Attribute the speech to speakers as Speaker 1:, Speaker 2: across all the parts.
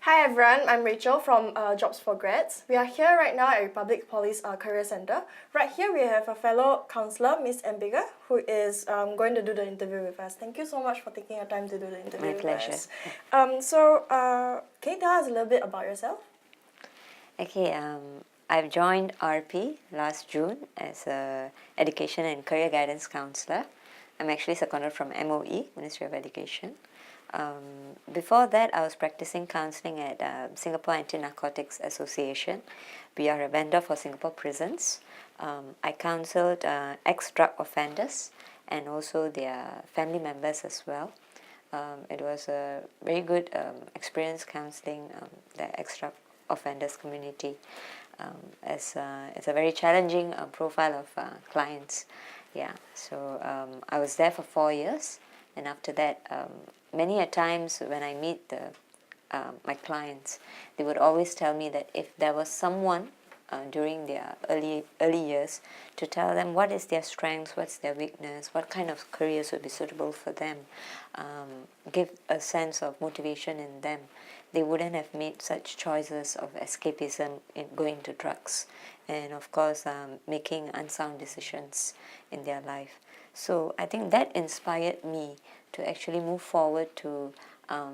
Speaker 1: Hi everyone, I'm Rachel from Jobs for Grads. We are here right now at Republic Poly's Career Centre. Right here we have a fellow counsellor, Miss Ambiga, who is going to do the interview with us. Thank you so much for taking your time to do the interview with us. Can you tell us a little bit about yourself?
Speaker 2: Okay, I've joined RP last June as a Education and Career Guidance Counsellor. I'm actually seconded from MOE, Ministry of Education. Before that, I was practicing counselling at Singapore Anti-Narcotics Association. We are a vendor for Singapore prisons. I counselled ex-drug offenders and also their family members as well. It was a very good experience counselling the ex-drug offenders community. It's a very challenging profile of clients. Yeah, so I was there for 4 years, and after that, many a times when I meet my clients, they would always tell me that if there was someone during their early years to tell them what is their strengths, what's their weakness, what kind of careers would be suitable for them, give a sense of motivation in them, they wouldn't have made such choices of escapism in going to drugs and of course making unsound decisions in their life. So I think that inspired me to actually move forward to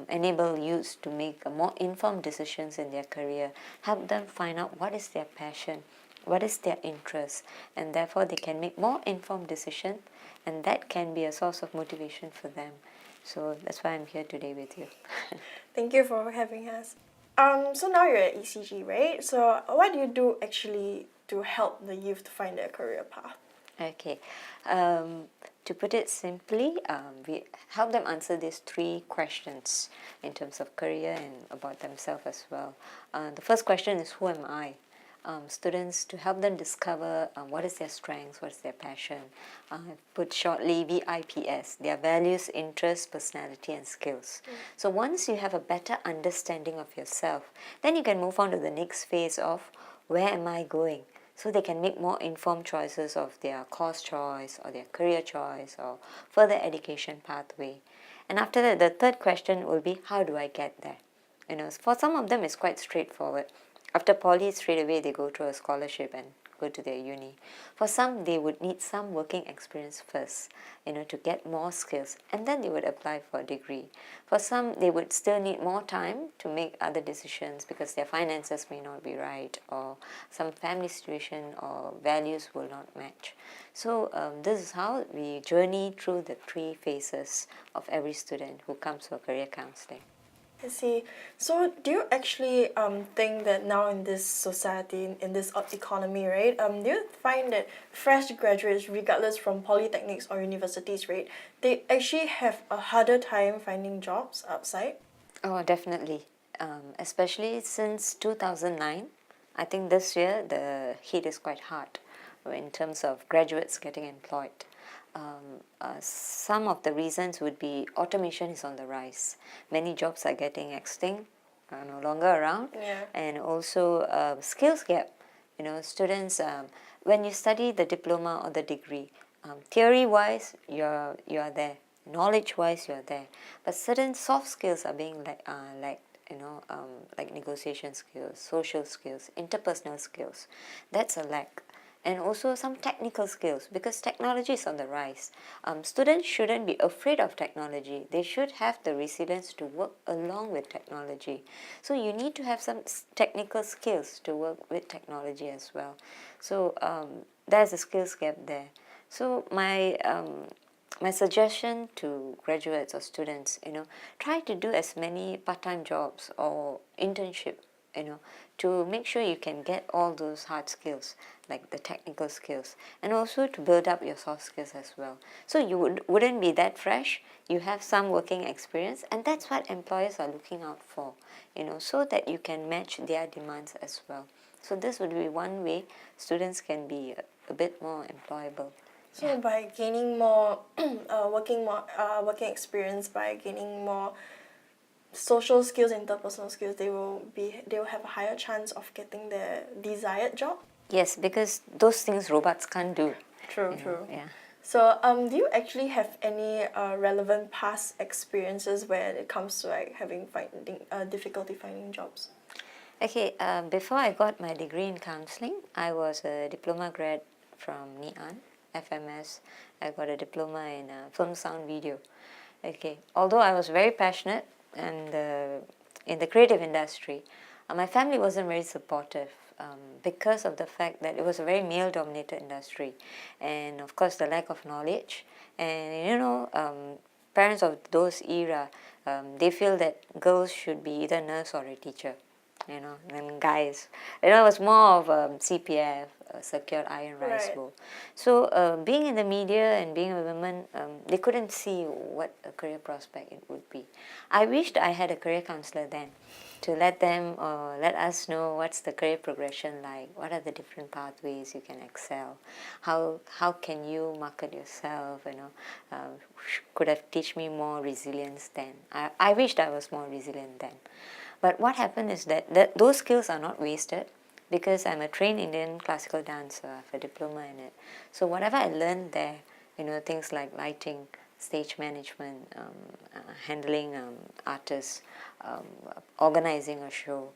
Speaker 2: enable youths to make more informed decisions in their career, help them find out what is their passion, what is their interest, and therefore they can make more informed decisions, and that can be a source of motivation for them. So that's why I'm here today with you.
Speaker 1: Thank you for having us. So now you're at ECG, right? So what do you do actually to help the youth to find their career path?
Speaker 2: Okay, to put it simply, we help them answer these 3 questions in terms of career and about themselves as well. The first question is, who am I? Students, to help them discover what is their strengths, what is their passion. Put shortly, VIPS, their values, interests, personality and skills. So once you have a better understanding of yourself, then you can move on to the next phase of where am I going? So they can make more informed choices of their course choice or their career choice or further education pathway. And after that, the third question will be, how do I get there? You know, for some of them it's quite straightforward. After poly, straight away they go through a scholarship and go to their uni. For some, they would need some working experience first, you know, to get more skills, and then they would apply for a degree. For some, they would still need more time to make other decisions because their finances may not be right, or some family situation or values will not match. So this is how we journey through the 3 phases of every student who comes for career counselling.
Speaker 1: I see. So do you actually think that now in this society, in this economy, right, do you find that fresh graduates, regardless from polytechnics or universities, right, they actually have a harder time finding jobs outside?
Speaker 2: Oh, definitely. Especially since 2009, I think this year the hit is quite hard in terms of graduates getting employed. Some of the reasons would be automation is on the rise. Many jobs are getting extinct, are no longer around, and also skills gap. You know, students, when you study the diploma or the degree, theory-wise, you're there. Knowledge-wise, you're there. But certain soft skills are being lacked. You know, like negotiation skills, social skills, interpersonal skills. That's a lack. And also some technical skills, because technology is on the rise. Students shouldn't be afraid of technology. They should have the resilience to work along with technology. So you need to have some technical skills to work with technology as well. So there's a skills gap there. So my suggestion to graduates or students, you know, try to do as many part-time jobs or internship, you know, to make sure you can get all those hard skills, like the technical skills, and also to build up your soft skills as well. So you wouldn't be that fresh, you have some working experience, and that's what employers are looking out for, you know, so that you can match their demands as well. So this would be one way students can be a bit more employable.
Speaker 1: So by gaining more working experience, by gaining more social skills, interpersonal skills, they will have a higher chance of getting their desired job.
Speaker 2: Yes, because those things robots can't do.
Speaker 1: True.
Speaker 2: Yeah.
Speaker 1: So, do you actually have any relevant past experiences where it comes to like having finding difficulty finding jobs?
Speaker 2: Okay, before I got my degree in counselling, I was a diploma grad from NIAN, FMS. I got a diploma in film, sound, video. Okay, although I was very passionate and in the creative industry, my family wasn't very supportive because of the fact that it was a very male-dominated industry, and of course the lack of knowledge. And parents of those era, they feel that girls should be either nurse or a teacher, and guys. It was more of CPF, Secured Iron Rice
Speaker 1: Right.
Speaker 2: Bowl. So being in the media and being a woman, they couldn't see what a career prospect it would be. I wished I had a career counselor then to let us know what's the career progression like, what are the different pathways you can excel, how can you market yourself, could have teach me more resilience then. I wished I was more resilient then. But what happened is that those skills are not wasted because I'm a trained Indian classical dancer. I have a diploma in it. So whatever I learned there, things like lighting, stage management, handling artists, organizing a show,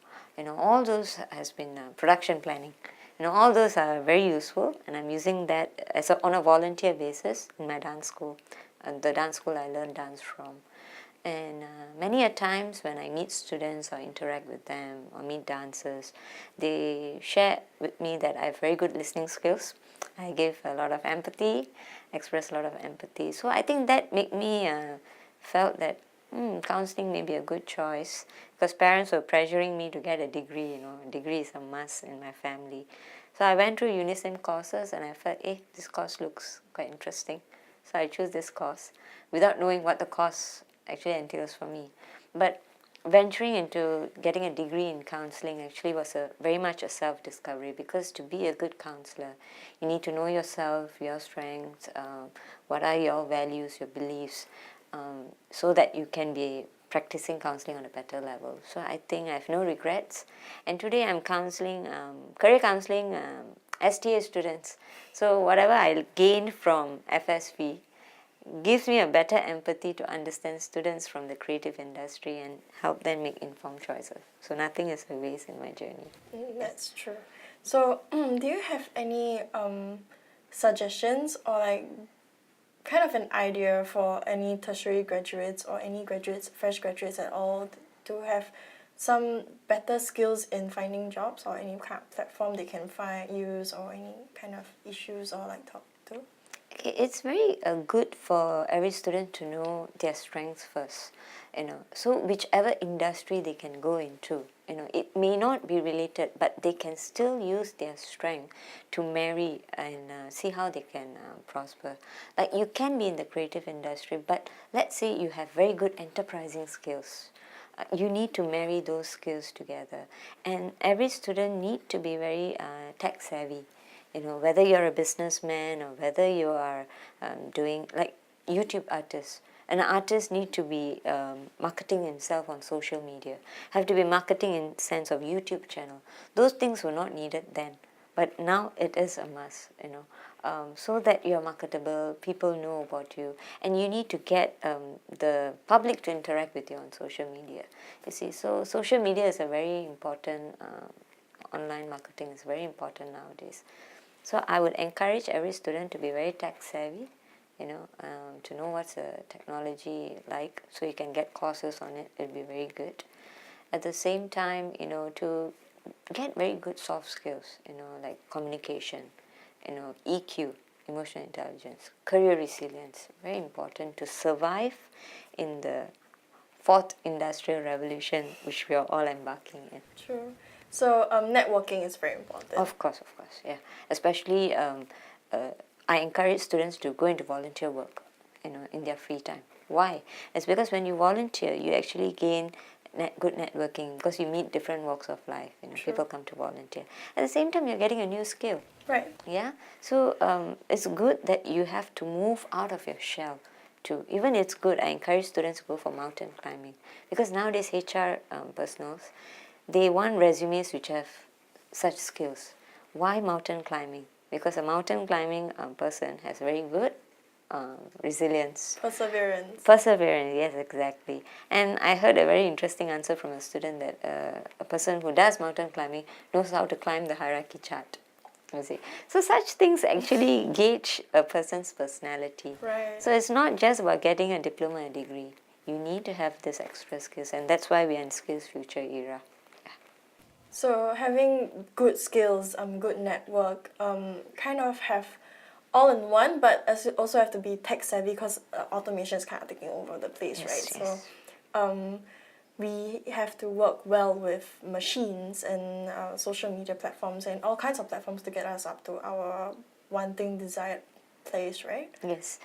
Speaker 2: all those has been production planning. All those are very useful, and I'm using that on a volunteer basis in my dance school, the dance school I learned dance from. And many a times when I meet students or interact with them or meet dancers, they share with me that I have very good listening skills. I give a lot of empathy, express a lot of empathy. So I think that made me felt that counseling may be a good choice, because parents were pressuring me to get a degree. A degree is a must in my family. So I went through UNISEM courses and I felt, this course looks quite interesting. So I chose this course without knowing what the course actually entails for me. But venturing into getting a degree in counselling actually was very much a self-discovery, because to be a good counsellor, you need to know yourself, your strengths, what are your values, your beliefs, so that you can be practicing counselling on a better level. So I think I have no regrets. And today I'm counselling, career counselling STA students. So whatever I gained from FSV gives me a better empathy to understand students from the creative industry and help them make informed choices. So nothing is a waste in my journey.
Speaker 1: That's true. So, do you have any suggestions or like kind of an idea for any tertiary graduates or any graduates, fresh graduates at all, to have some better skills in finding jobs, or any kind of platform they can use, or any kind of issues or like talk to?
Speaker 2: Okay, it's very good for every student to know their strengths first. So whichever industry they can go into, it may not be related, but they can still use their strength to marry and see how they can prosper. Like, you can be in the creative industry, but let's say you have very good enterprising skills. You need to marry those skills together, and every student need to be very tech savvy. Whether you're a businessman or whether you are doing like YouTube artists. An artist need to be marketing himself on social media, have to be marketing in sense of YouTube channel. Those things were not needed then, but now it is a must, so that you're marketable, people know about you, and you need to get the public to interact with you on social media. You see, so social media is a very important, online marketing is very important nowadays. So I would encourage every student to be very tech savvy, to know what's the technology like, so you can get courses on it. It'll be very good. At the same time, to get very good soft skills, like communication, EQ, emotional intelligence, career resilience, very important to survive in the fourth industrial revolution, which we are all embarking in.
Speaker 1: True. So, networking is very important.
Speaker 2: Of course, yeah. Especially, I encourage students to go into volunteer work, in their free time. Why? It's because when you volunteer, you actually gain good networking, because you meet different walks of life. People come to volunteer. At the same time, you're getting a new skill.
Speaker 1: Right.
Speaker 2: Yeah. So it's good that you have to move out of your shell. Even it's good. I encourage students to go for mountain climbing, because nowadays HR personals, they want resumes which have such skills. Why mountain climbing? Because a mountain climbing person has very good resilience.
Speaker 1: Perseverance.
Speaker 2: Yes, exactly. And I heard a very interesting answer from a student that a person who does mountain climbing knows how to climb the hierarchy chart. You see. So such things actually gauge a person's personality.
Speaker 1: Right.
Speaker 2: So it's not just about getting a diploma and degree. You need to have this extra skills, and that's why we are in skills future era.
Speaker 1: So having good skills, good network, kind of have all in one, but also have to be tech savvy because automation is kind of taking over the place,
Speaker 2: Yes,
Speaker 1: right?
Speaker 2: yes.
Speaker 1: So we have to work well with machines and social media platforms and all kinds of platforms to get us up to our wanting desired place, right?
Speaker 2: Yes.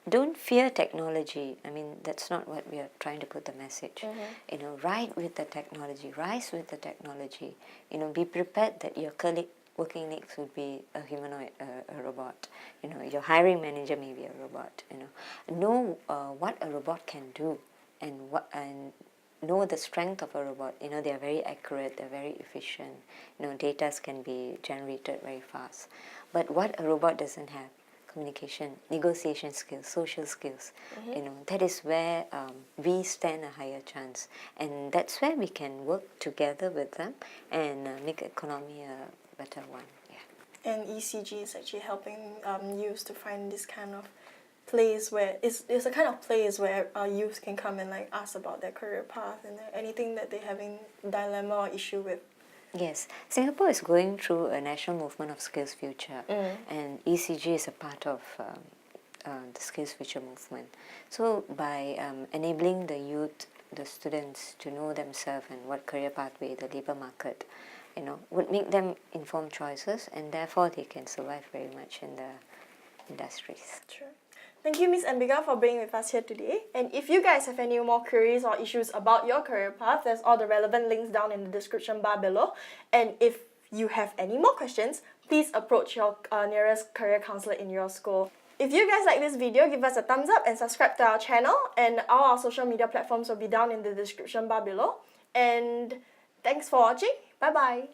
Speaker 2: Don't fear technology. I mean, that's not what we are trying to put the message. You know, ride with the technology, rise with the technology. You know, be prepared that your colleague working next would be a humanoid, a robot. You know, your hiring manager may be a robot. You know what a robot can do, and know the strength of a robot. You know, they are very accurate, they're very efficient. You know, data can be generated very fast. But what a robot doesn't have, communication, negotiation skills, social skills. You know, that is where we stand a higher chance, and that's where we can work together with them and make economy a better one. Yeah.
Speaker 1: And ECG is actually helping youth to find this kind of place where it's a kind of place where youth can come and like ask about their career path and anything that they're having dilemma or issue with.
Speaker 2: Yes, Singapore is going through a national movement of Skills Future, and ECG is a part of the Skills Future movement. So by enabling the youth, the students to know themselves and what career pathway, the labour market, you know, would make them informed choices, and therefore they can survive very much in the industries.
Speaker 1: Sure. Thank you, Miss Ambiga, for being with us here today. And if you guys have any more queries or issues about your career path, there's all the relevant links down in the description bar below. And if you have any more questions, please approach your nearest career counsellor in your school. If you guys like this video, give us a thumbs up and subscribe to our channel. And all our social media platforms will be down in the description bar below. And thanks for watching. Bye-bye.